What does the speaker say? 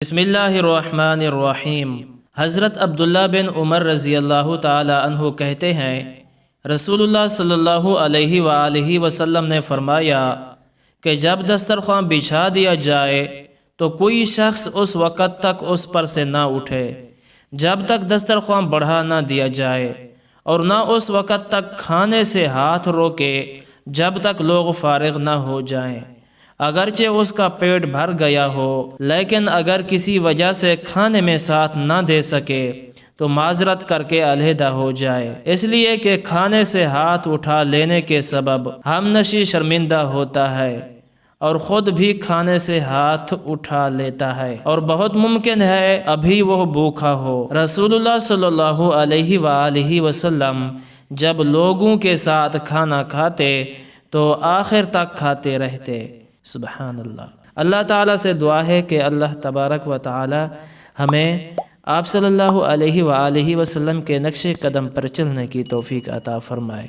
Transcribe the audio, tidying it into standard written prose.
بسم اللہ الرحمن الرحیم۔ حضرت عبداللہ بن عمر رضی اللہ تعالی عنہ کہتے ہیں، رسول اللہ صلی اللہ علیہ وآلہ وسلم نے فرمایا کہ جب دسترخوان بچھا دیا جائے تو کوئی شخص اس وقت تک اس پر سے نہ اٹھے جب تک دسترخوان بڑھا نہ دیا جائے، اور نہ اس وقت تک کھانے سے ہاتھ روکے جب تک لوگ فارغ نہ ہو جائیں، اگرچہ اس کا پیٹ بھر گیا ہو، لیکن اگر کسی وجہ سے کھانے میں ساتھ نہ دے سکے تو معذرت کر کے علیحدہ ہو جائے، اس لیے کہ کھانے سے ہاتھ اٹھا لینے کے سبب ہم نشی شرمندہ ہوتا ہے اور خود بھی کھانے سے ہاتھ اٹھا لیتا ہے، اور بہت ممکن ہے ابھی وہ بھوکا ہو۔ رسول اللہ صلی اللہ علیہ وآلہ وسلم جب لوگوں کے ساتھ کھانا کھاتے تو آخر تک کھاتے رہتے۔ سبحان اللہ۔ اللہ تعالیٰ سے دعا ہے کہ اللہ تبارک و تعالی ہمیں آپ صلی اللہ علیہ وآلہ وسلم کے نقش قدم پر چلنے کی توفیق عطا فرمائے۔